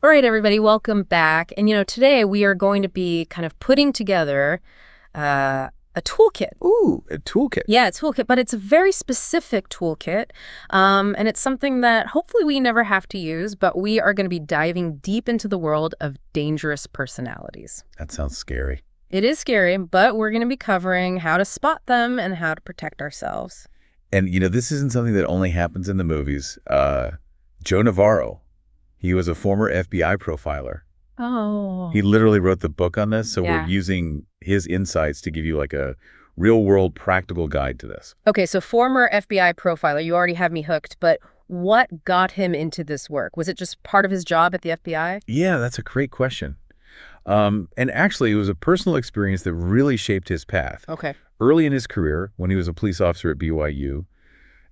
All right, everybody, welcome back. And, today we are going to be kind of putting together a toolkit. Ooh, a toolkit. Yeah, a toolkit, but it's a very specific toolkit. And it's something that hopefully we never have to use, but we are going to be diving deep into the world of dangerous personalities. That sounds scary. It is scary, but we're going to be covering how to spot them and how to protect ourselves. And, this isn't something that only happens in the movies. Joe Navarro, he was a former FBI profiler. Oh. He literally wrote the book on this, so Yeah. we're using his insights to give you like a real-world practical guide to this. Okay, so former FBI profiler, you already have me hooked, but what got him into this work? Was it just part of his job at the FBI? Yeah, that's a great question. And actually, it was a personal experience that really shaped his path. Okay. Early in his career, when he was a police officer at BYU,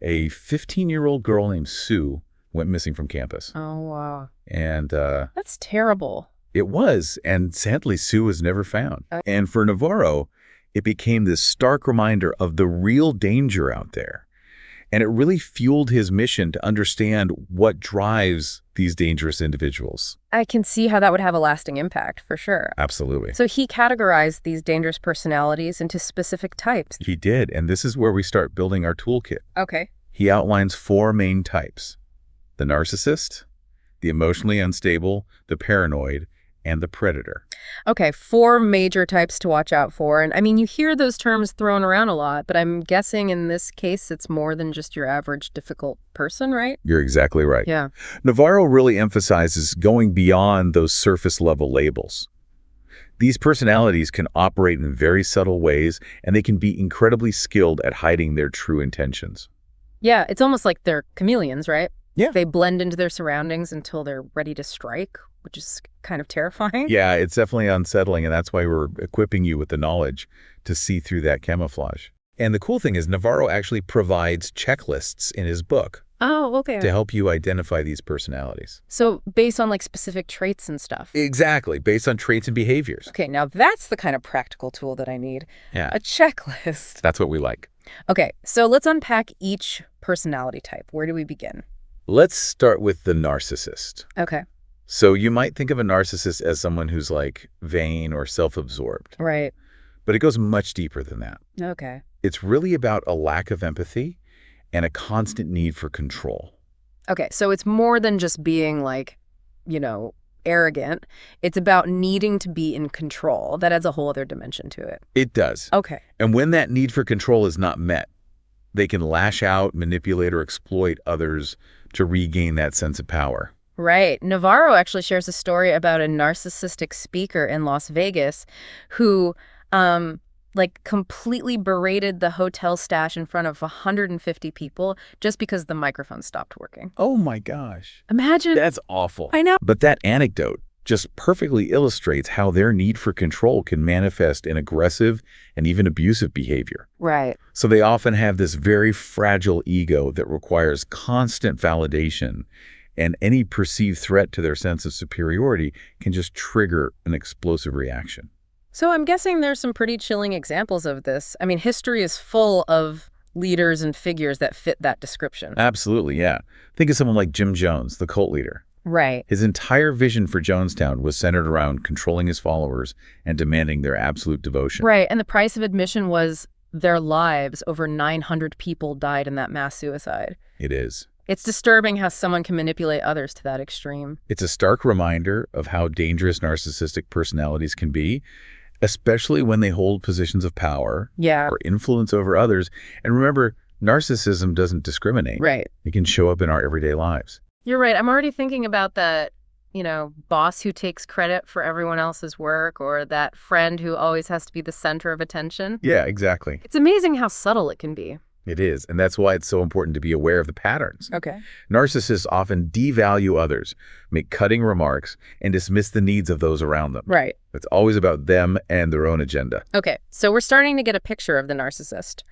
a 15-year-old girl named Sue went missing from campus. Oh, wow. And That's terrible. it was, and sadly, Sue was never found. And for Navarro, it became this stark reminder of the real danger out there. And it really fueled his mission to understand what drives these dangerous individuals. I can see how that would have a lasting impact, for sure. Absolutely. So he categorized these dangerous personalities into specific types. He did, and this is where we start building our toolkit. Okay. He outlines 4 main types: the narcissist, the emotionally unstable, the paranoid, and the predator. Okay, 4 major types to watch out for. And I mean, you hear those terms thrown around a lot, but I'm guessing in this case it's more than just your average difficult person, right? You're exactly right. Yeah. Navarro really emphasizes going beyond those surface-level labels. These personalities can operate in very subtle ways, and they can be incredibly skilled at hiding their true intentions. Yeah, it's almost like they're chameleons, right? Yeah. They blend into their surroundings until they're ready to strike, which is kind of terrifying. Yeah, it's definitely unsettling, and that's why we're equipping you with the knowledge to see through that camouflage. And the cool thing is Navarro actually provides checklists in his book Oh, okay. to help you identify these personalities. So based on like specific traits and stuff. Exactly, based on traits and behaviors. Okay, now that's the kind of practical tool that I need. Yeah, A checklist. that's what we like. Okay, so let's unpack each personality type. Where do we begin? Let's start with the narcissist. Okay, So you might think of a narcissist as someone who's like vain or self-absorbed, right. but it goes much deeper than that. Okay. It's really about a lack of empathy and a constant need for control. Okay, so it's more than just being like, arrogant. It's about needing to be in control. That adds a whole other dimension to it. It does. Okay. And when that need for control is not met, they can lash out, manipulate, or exploit others to regain that sense of power. Right. Navarro actually shares a story about a narcissistic speaker in Las Vegas who completely berated the hotel staff in front of 150 people just because the microphone stopped working. Oh my gosh. Imagine. That's awful. I know. But that anecdote just perfectly illustrates how their need for control can manifest in aggressive and even abusive behavior. Right. So they often have this very fragile ego that requires constant validation, and any perceived threat to their sense of superiority can just trigger an explosive reaction. So I'm guessing there's some pretty chilling examples of this. I mean, history is full of leaders and figures that fit that description. Absolutely, yeah. Think of someone like Jim Jones, the cult leader. Right. His entire vision for Jonestown was centered around controlling his followers and demanding their absolute devotion. Right. And the price of admission was their lives. Over 900 people died in that mass suicide. It is. It's disturbing how someone can manipulate others to that extreme. It's a stark reminder of how dangerous narcissistic personalities can be, especially when they hold positions of power Yeah. or influence over others. And remember, narcissism doesn't discriminate. Right. It can show up in our everyday lives. You're right. I'm already thinking about that, boss who takes credit for everyone else's work, or that friend who always has to be the center of attention. Yeah, exactly. It's amazing how subtle it can be. It is. And that's why it's so important to be aware of the patterns. Okay. Narcissists often devalue others, make cutting remarks, and dismiss the needs of those around them. Right. It's always about them and their own agenda. Okay. So we're starting to get a picture of the narcissist.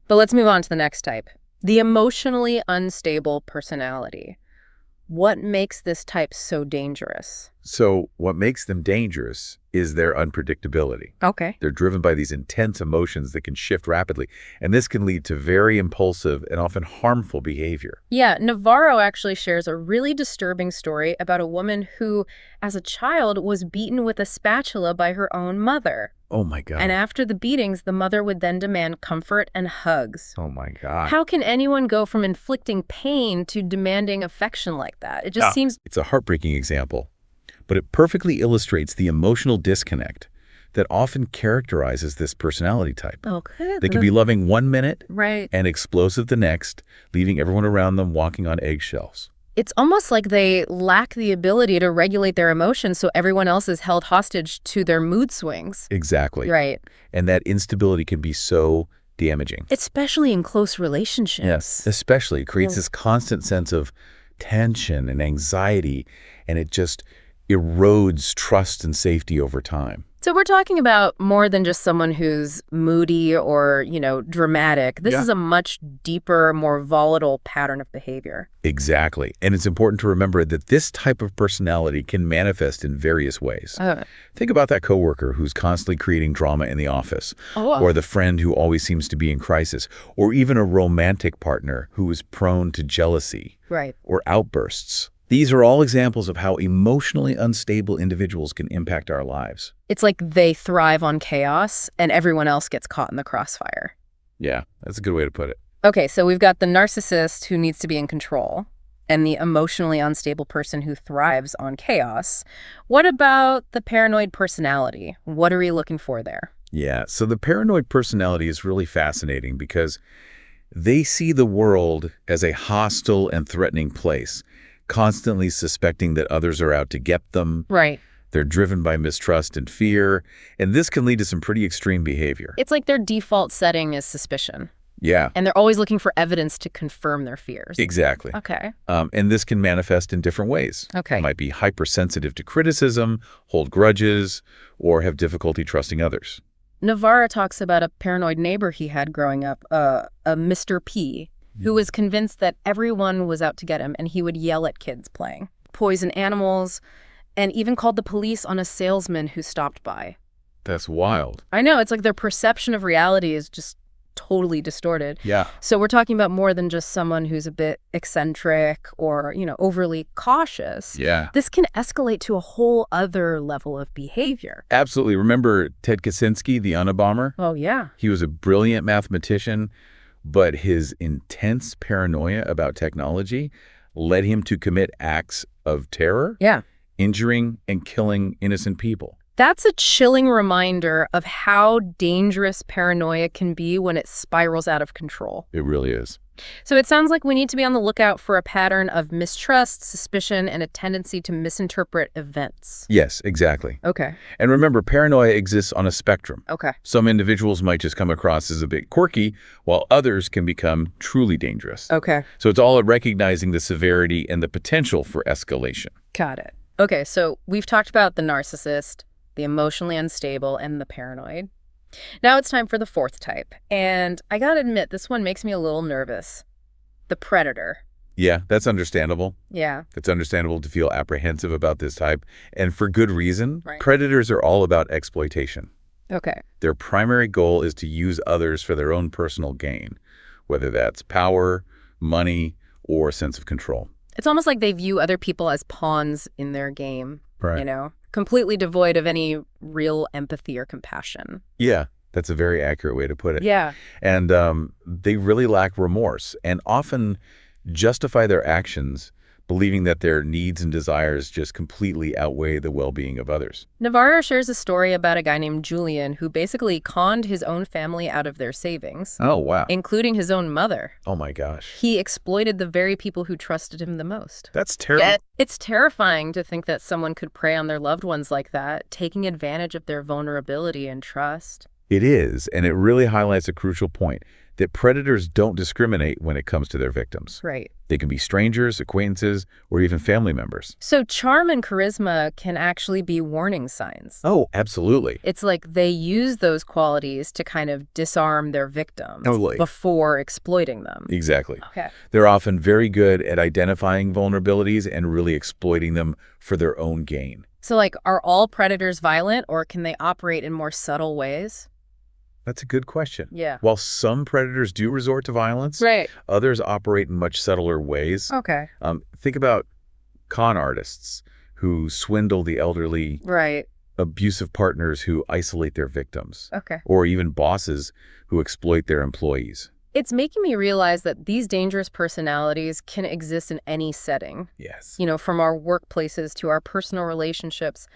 But let's move on to the next type. The emotionally unstable personality. What makes this type so dangerous? So what makes them dangerous is their unpredictability. Okay. They're driven by these intense emotions that can shift rapidly, and this can lead to very impulsive and often harmful behavior. Yeah, Navarro actually shares a really disturbing story about a woman who, as a child, was beaten with a spatula by her own mother. Oh my God. And after the beatings, the mother would then demand comfort and hugs. Oh my God. How can anyone go from inflicting pain to demanding affection like that? It just seems... It's a heartbreaking example, but it perfectly illustrates the emotional disconnect that often characterizes this personality type. Okay. They can be loving one minute Right. and explosive the next, leaving everyone around them walking on eggshells. It's almost like they lack the ability to regulate their emotions, so everyone else is held hostage to their mood swings. Exactly. Right. And that instability can be so damaging. Especially in close relationships. Yes, especially. It creates this constant sense of tension and anxiety, and it just erodes trust and safety over time. So we're talking about more than just someone who's moody or, dramatic. This is a much deeper, more volatile pattern of behavior. Exactly. And it's important to remember that this type of personality can manifest in various ways. Think about that coworker who's constantly creating drama in the office, or the friend who always seems to be in crisis, or even a romantic partner who is prone to jealousy or outbursts. These are all examples of how emotionally unstable individuals can impact our lives. It's like they thrive on chaos and everyone else gets caught in the crossfire. Yeah, that's a good way to put it. Okay, so we've got the narcissist who needs to be in control and the emotionally unstable person who thrives on chaos. What about the paranoid personality? What are we looking for there? Yeah, so the paranoid personality is really fascinating because they see the world as a hostile and threatening place, constantly suspecting that others are out to get them. Right. They're driven by mistrust and fear, and this can lead to some pretty extreme behavior. It's like their default setting is suspicion. Yeah. And they're always looking for evidence to confirm their fears. Exactly. Okay. And this can manifest in different ways. Okay. They might be hypersensitive to criticism, hold grudges, or have difficulty trusting others. Navarro talks about a paranoid neighbor he had growing up, a Mr. P, who was convinced that everyone was out to get him, and he would yell at kids playing, poison animals, and even called the police on a salesman who stopped by. That's wild. I know, it's like their perception of reality is just totally distorted. Yeah. So we're talking about more than just someone who's a bit eccentric or, overly cautious. Yeah. This can escalate to a whole other level of behavior. Absolutely. Remember Ted Kaczynski, the Unabomber? Oh, yeah. He was a brilliant mathematician, but his intense paranoia about technology led him to commit acts of terror, injuring and killing innocent people. That's a chilling reminder of how dangerous paranoia can be when it spirals out of control. It really is. So it sounds like we need to be on the lookout for a pattern of mistrust, suspicion, and a tendency to misinterpret events. Yes, exactly. Okay. And remember, paranoia exists on a spectrum. Okay. Some individuals might just come across as a bit quirky, while others can become truly dangerous. Okay. So it's all recognizing the severity and the potential for escalation. Got it. Okay, so we've talked about the narcissist, the emotionally unstable, and the paranoid. Now it's time for the fourth type. And I gotta admit, this one makes me a little nervous. The predator. Yeah, that's understandable. Yeah. It's understandable to feel apprehensive about this type. And for good reason. Right. Predators are all about exploitation. Okay. Their primary goal is to use others for their own personal gain, whether that's power, money, or a sense of control. It's almost like they view other people as pawns in their game, Right. Completely devoid of any real empathy or compassion. Yeah, that's a very accurate way to put it. Yeah. And they really lack remorse and often justify their actions, believing that their needs and desires just completely outweigh the well-being of others. Navarro shares a story about a guy named Julian who basically conned his own family out of their savings. Oh, wow. Including his own mother. Oh, my gosh. He exploited the very people who trusted him the most. That's terrible. It's terrifying to think that someone could prey on their loved ones like that, taking advantage of their vulnerability and trust. It is, and it really highlights a crucial point. that predators don't discriminate when it comes to their victims. Right. They can be strangers, acquaintances, or even family members. So charm and charisma can actually be warning signs. Oh, absolutely. It's like they use those qualities to kind of disarm their victims before exploiting them. Exactly. Okay. They're often very good at identifying vulnerabilities and really exploiting them for their own gain. So, like, are all predators violent, or can they operate in more subtle ways? That's a good question. Yeah. While some predators do resort to violence, Right. others operate in much subtler ways. Okay. Think about con artists who swindle the elderly, Right. abusive partners who isolate their victims, Okay. or even bosses who exploit their employees. It's making me realize that these dangerous personalities can exist in any setting. Yes. You know, from our workplaces to our personal relationships.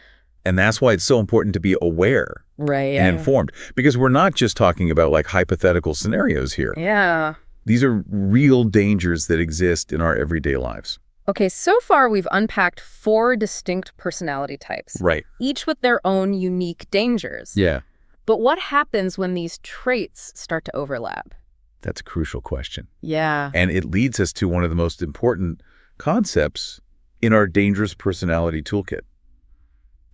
And that's why it's so important to be aware Right. and informed, because we're not just talking about like hypothetical scenarios here. Yeah. These are real dangers that exist in our everyday lives. Okay, so far we've unpacked 4 distinct personality types, Right. each with their own unique dangers. Yeah. But what happens when these traits start to overlap? That's a crucial question. Yeah. And it leads us to one of the most important concepts in our dangerous personality toolkit.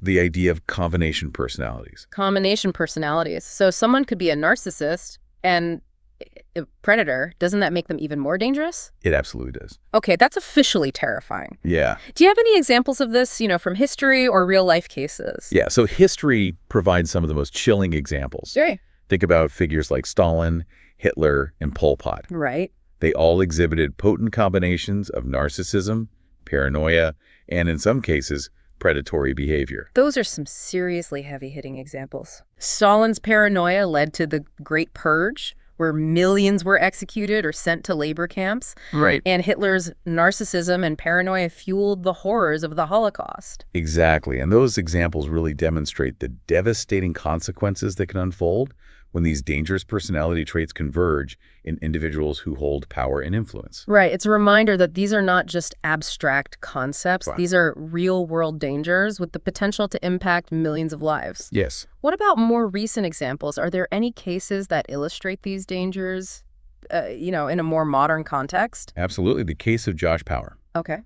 The idea of combination personalities. Combination personalities. So someone could be a narcissist and a predator. Doesn't that make them even more dangerous? It absolutely does. Okay, that's officially terrifying. Yeah. Do you have any examples of this, from history or real life cases? Yeah, so history provides some of the most chilling examples. Sure. Think about figures like Stalin, Hitler, and Pol Pot. Right. They all exhibited potent combinations of narcissism, paranoia, and in some cases, predatory behavior. Those are some seriously heavy-hitting examples. Stalin's paranoia led to the Great Purge, where millions were executed or sent to labor camps. Right. And Hitler's narcissism and paranoia fueled the horrors of the Holocaust. Exactly. And those examples really demonstrate the devastating consequences that can unfold when these dangerous personality traits converge in individuals who hold power and influence. Right. It's a reminder that these are not just abstract concepts. Right. These are real-world dangers with the potential to impact millions of lives. Yes. What about more recent examples? Are there any cases that illustrate these dangers, in a more modern context? Absolutely. The case of Josh Power. Okay.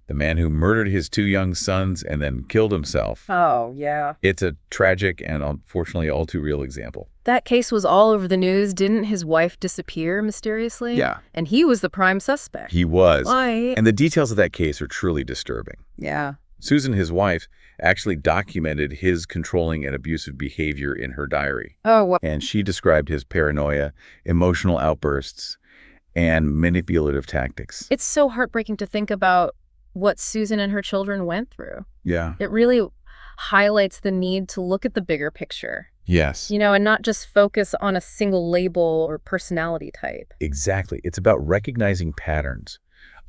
The man who murdered his 2 young sons and then killed himself. Oh, yeah. It's a tragic and unfortunately all too real example. That case was all over the news. Didn't his wife disappear mysteriously? Yeah. And he was the prime suspect. He was. Why? And the details of that case are truly disturbing. Yeah. Susan, his wife, actually documented his controlling and abusive behavior in her diary. Oh, what? And she described his paranoia, emotional outbursts, and manipulative tactics. It's so heartbreaking to think about what Susan and her children went through. Yeah. It really highlights the need to look at the bigger picture, Yes. and not just focus on a single label or personality type. Exactly. It's about recognizing patterns,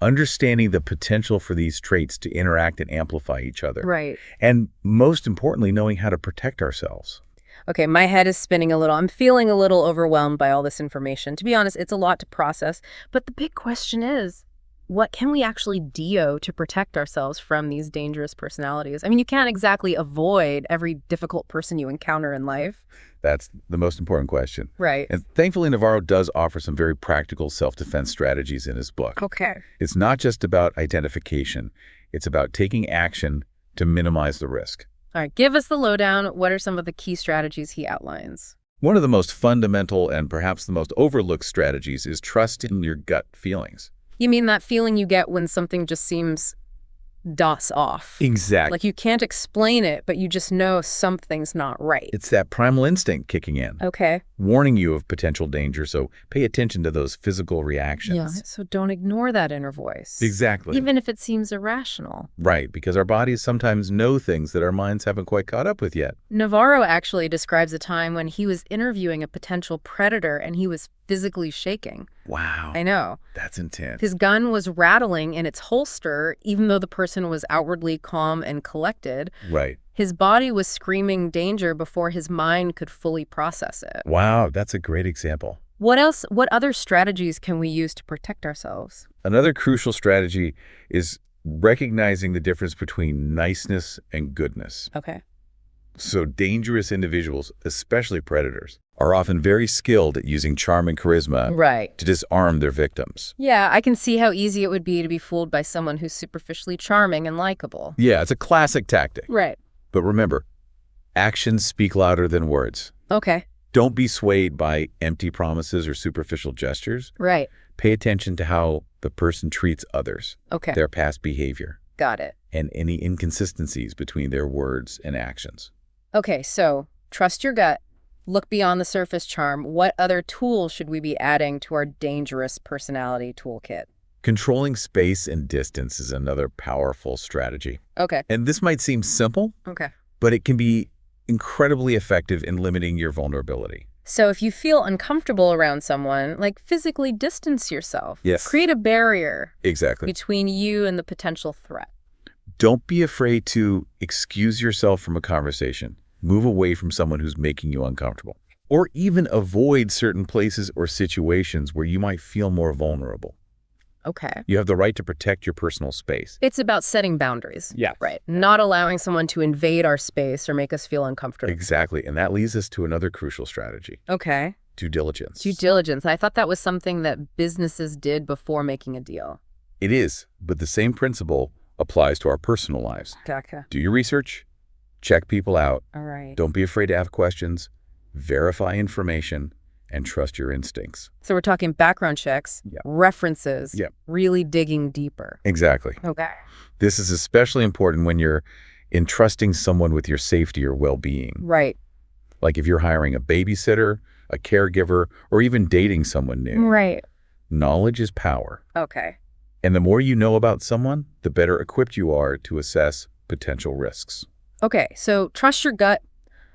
understanding the potential for these traits to interact and amplify each other. Right. And most importantly, knowing how to protect ourselves. Okay, my head is spinning a little. I'm feeling a little overwhelmed by all this information. To be honest, it's a lot to process. But the big question is, what can we actually do to protect ourselves from these dangerous personalities? I mean, you can't exactly avoid every difficult person you encounter in life. That's the most important question. Right. And thankfully, Navarro does offer some very practical self-defense strategies in his book. Okay. It's not just about identification. It's about taking action to minimize the risk. All right, give us the lowdown. What are some of the key strategies he outlines? One of the most fundamental and perhaps the most overlooked strategies is trust in your gut feelings. You mean that feeling you get when something just seems off? Exactly. Like you can't explain it, but you just know something's not right. It's that primal instinct kicking in, Okay. warning you of potential danger, so pay attention to those physical reactions. Yeah, so don't ignore that inner voice. Exactly. Even if it seems irrational. Right, because our bodies sometimes know things that our minds haven't quite caught up with yet. Navarro actually describes a time when he was interviewing a potential predator and he was physically shaking. Wow. I know. That's intense. His gun was rattling in its holster, even though the person was outwardly calm and collected. Right. His body was screaming danger before his mind could fully process it. Wow, that's a great example. What else? What other strategies can we use to protect ourselves? Another crucial strategy is recognizing the difference between niceness and goodness. Okay. So dangerous individuals, especially predators, are often very skilled at using charm and charisma Right. to disarm their victims. Yeah, I can see how easy it would be to be fooled by someone who's superficially charming and likable. Yeah, it's a classic tactic. Right. But remember, actions speak louder than words. Okay. Don't be swayed by empty promises or superficial gestures. Right. Pay attention to how the person treats others, Okay. their past behavior, Got it. and any inconsistencies between their words and actions. Okay, so trust your gut. Look beyond the surface charm. What other tools should we be adding to our dangerous personality toolkit? Controlling space and distance is another powerful strategy. Okay. And this might seem simple, Okay. but it can be incredibly effective in limiting your vulnerability. So if you feel uncomfortable around someone, like physically distance yourself. Yes. Create a barrier Exactly. between you and the potential threat. Don't be afraid to excuse yourself from a conversation. Move away from someone who's making you uncomfortable. Or even avoid certain places or situations where you might feel more vulnerable. Okay. You have the right to protect your personal space. It's about setting boundaries. Yeah. Right. Not allowing someone to invade our space or make us feel uncomfortable. Exactly. And that leads us to another crucial strategy. Okay. Due diligence. Due diligence. I thought that was something that businesses did before making a deal. It is, but the same principle applies to our personal lives. Gotcha. Do your research. Check people out. All right. Don't be afraid to ask questions. Verify information. And trust your instincts. So we're talking background checks, Yeah. references, Yeah. really digging deeper. Exactly. Okay. This is especially important when you're entrusting someone with your safety or well-being. Right. Like if you're hiring a babysitter, a caregiver, or even dating someone new. Right. Knowledge is power. Okay. And the more you know about someone, the better equipped you are to assess potential risks. Okay. So trust your gut,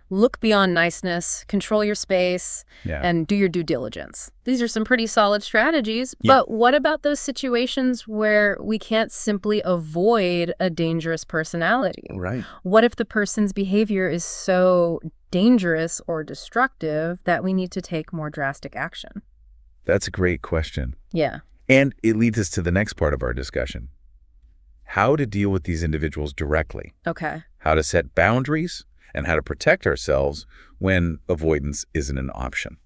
look beyond niceness, control your space, Yeah. and do your due diligence. These are some pretty solid strategies. Yeah. But what about those situations where we can't simply avoid a dangerous personality? Right. What if the person's behavior is so dangerous or destructive that we need to take more drastic action? That's a great question. Yeah. And it leads us to the next part of our discussion. How to deal with these individuals directly. Okay. How to set boundaries and how to protect ourselves when avoidance isn't an option.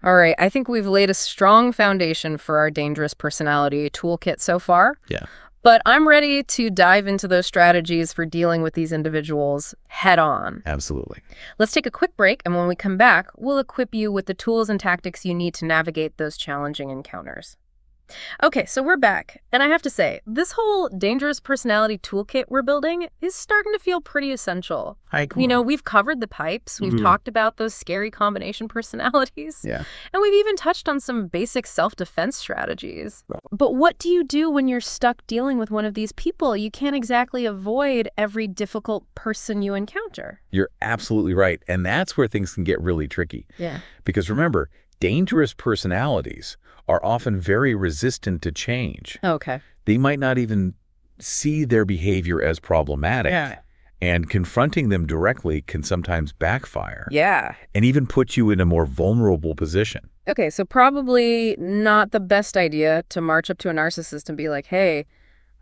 All right. I think we've laid a strong foundation for our dangerous personality toolkit so far. Yeah. But I'm ready to dive into those strategies for dealing with these individuals head on. Absolutely. Let's take a quick break, and when we come back, we'll equip you with the tools and tactics you need to navigate those challenging encounters. Okay, so we're back, and I have to say, this whole dangerous personality toolkit we're building is starting to feel pretty essential. You know, we've covered the pipes, we've talked about those scary combination personalities, Yeah. and we've even touched on some basic self-defense strategies. But what do you do when you're stuck dealing with one of these people? You can't exactly avoid every difficult person you encounter. You're absolutely right. And that's where things can get really tricky. Yeah. Because remember, dangerous personalities are often very resistant to change. Okay. They might not even see their behavior as problematic. Yeah. And confronting them directly can sometimes backfire. Yeah. And even put you in a more vulnerable position. Okay, so probably not the best idea to march up to a narcissist and be like, hey,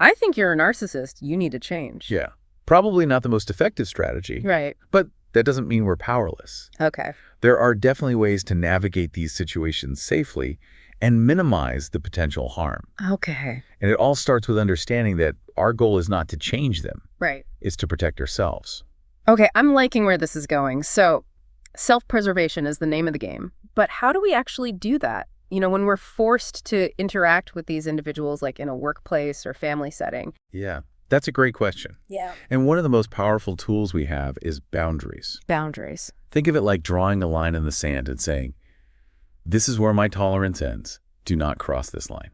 I think you're a narcissist. You need to change. Yeah. Probably not the most effective strategy. Right. But that doesn't mean we're powerless. Okay. There are definitely ways to navigate these situations safely and minimize the potential harm. Okay. And it all starts with understanding that our goal is not to change them. Right. It's to protect ourselves. Okay, I'm liking where this is going. So self-preservation is the name of the game. But how do we actually do that? You know, when we're forced to interact with these individuals, like in a workplace or family setting. Yeah, that's a great question. Yeah. And one of the most powerful tools we have is boundaries. Boundaries. Think of it like drawing a line in the sand and saying, this is where my tolerance ends. Do not cross this line.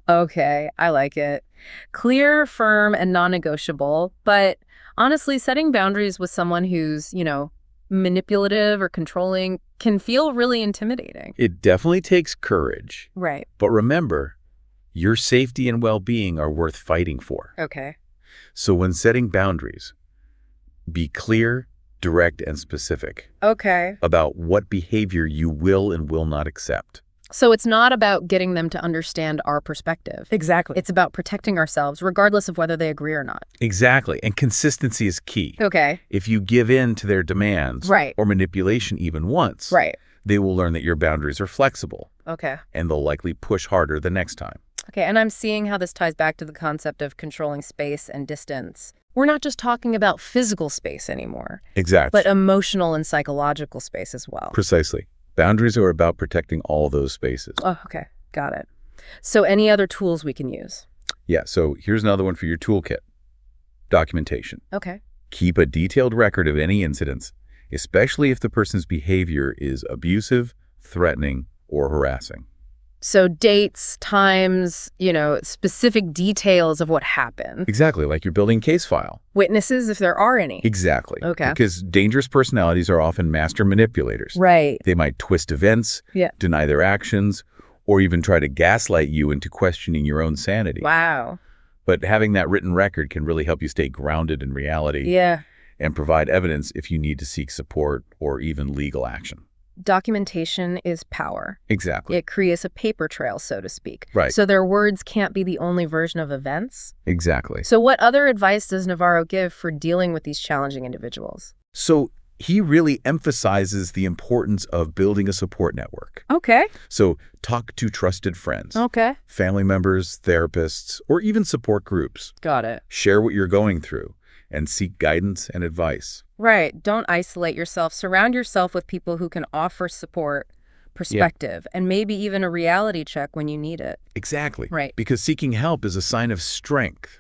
Okay, I like it. Clear, firm, and non-negotiable. But honestly, setting boundaries with someone who's, you know, manipulative or controlling can feel really intimidating. It definitely takes courage. Right. But remember, your safety and well-being are worth fighting for. Okay. So when setting boundaries, be clear, direct, and specific Okay. about what behavior you will and will not accept. So it's not about getting them to understand our perspective. Exactly. It's about protecting ourselves, regardless of whether they agree or not. Exactly. And consistency is key. Okay. If you give in to their demands Right. or manipulation even once, Right. They will learn that your boundaries are flexible. Okay. And they'll likely push harder the next time. Okay, and I'm seeing how this ties back to the concept of controlling space and distance. We're not just talking about physical space anymore. Exactly. But emotional and psychological space as well. Precisely. Boundaries are about protecting all those spaces. Oh, okay. Got it. So any other tools we can use? Yeah, so here's another one for your toolkit. Documentation. Okay. Keep a detailed record of any incidents, especially if the person's behavior is abusive, threatening, or harassing. So dates, times, specific details of what happened. Exactly, like you're building a case file. Witnesses, if there are any. Exactly. Okay. Because dangerous personalities are often master manipulators. Right. They might twist events, deny their actions, or even try to gaslight you into questioning your own sanity. Wow. But having that written record can really help you stay grounded in reality. Yeah. And provide evidence if you need to seek support or even legal action. Documentation is power. Exactly. It creates a paper trail, so to speak. Right. So their words can't be the only version of events. Exactly. So what other advice does Navarro give for dealing with these challenging individuals? So he really emphasizes the importance of building a support network. Okay. So talk to trusted friends. Okay. Family members, therapists, or even support groups. Got it. Share what you're going through and seek guidance and advice. Right. Don't isolate yourself. Surround yourself with people who can offer support, perspective, and maybe even a reality check when you need it. Exactly. Right. Because seeking help is a sign of strength,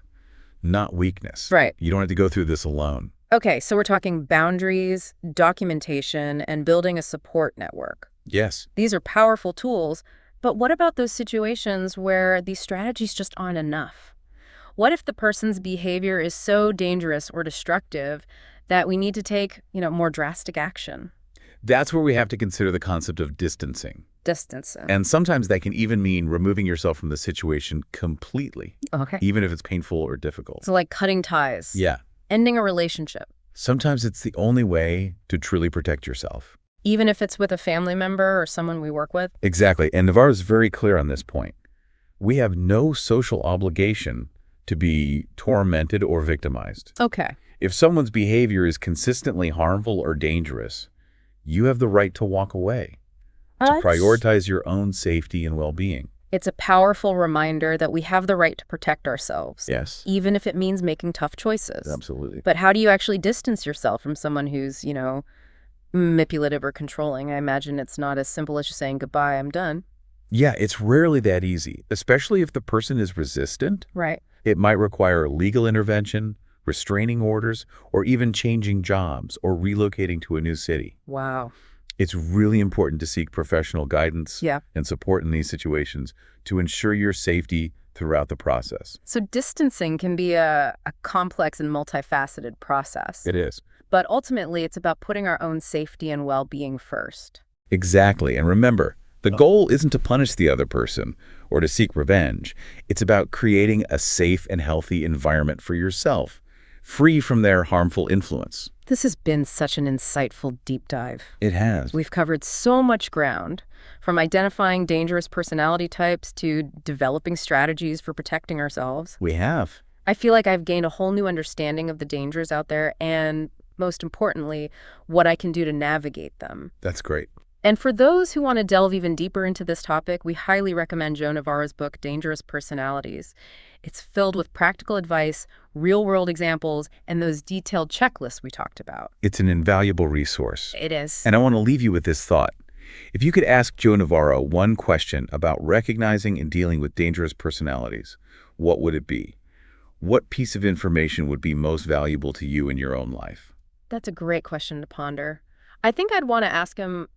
not weakness. Right. You don't have to go through this alone. Okay, so we're talking boundaries, documentation, and building a support network. Yes. These are powerful tools, but what about those situations where these strategies just aren't enough? What if the person's behavior is so dangerous or destructive that we need to take, more drastic action? That's where we have to consider the concept of distancing. Distancing. And sometimes that can even mean removing yourself from the situation completely. Okay. Even if it's painful or difficult. So like cutting ties. Yeah. Ending a relationship. Sometimes it's the only way to truly protect yourself. Even if it's with a family member or someone we work with? Exactly. And Navarro is very clear on this point. We have no social obligation to be tormented or victimized. Okay. If someone's behavior is consistently harmful or dangerous, you have the right to walk away, to prioritize your own safety and well-being. It's a powerful reminder that we have the right to protect ourselves. Yes. Even if it means making tough choices. Absolutely. But how do you actually distance yourself from someone who's, manipulative or controlling? I imagine it's not as simple as just saying, goodbye, I'm done. Yeah, it's rarely that easy, especially if the person is resistant. Right. It might require legal intervention, restraining orders, or even changing jobs or relocating to a new city. Wow. It's really important to seek professional guidance and support in these situations to ensure your safety throughout the process. So distancing can be a complex and multifaceted process. It is. But ultimately, it's about putting our own safety and well-being first. Exactly. And remember, the goal isn't to punish the other person or to seek revenge. It's about creating a safe and healthy environment for yourself, free from their harmful influence. This has been such an insightful deep dive. It has. We've covered so much ground, from identifying dangerous personality types to developing strategies for protecting ourselves. We have. I feel like I've gained a whole new understanding of the dangers out there and, most importantly, what I can do to navigate them. That's great. And for those who want to delve even deeper into this topic, we highly recommend Joe Navarro's book, Dangerous Personalities. It's filled with practical advice, real-world examples, and those detailed checklists we talked about. It's an invaluable resource. It is. And I want to leave you with this thought. If you could ask Joe Navarro one question about recognizing and dealing with dangerous personalities, what would it be? What piece of information would be most valuable to you in your own life? That's a great question to ponder. I think I'd want to ask him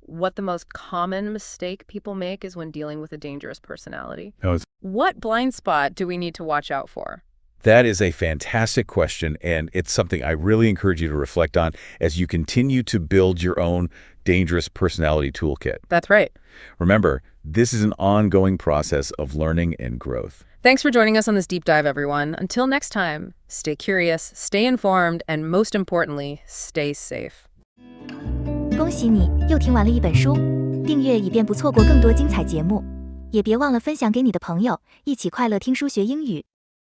what the most common mistake people make is when dealing with a dangerous personality. What blind spot do we need to watch out for? That is a fantastic question, and it's something I really encourage you to reflect on as you continue to build your own dangerous personality toolkit. That's right. Remember, this is an ongoing process of learning and growth. Thanks for joining us on this deep dive, everyone. Until next time, stay curious, stay informed, and most importantly, stay safe. 恭喜你又听完了一本书，订阅以便不错过更多精彩节目，也别忘了分享给你的朋友，一起快乐听书学英语。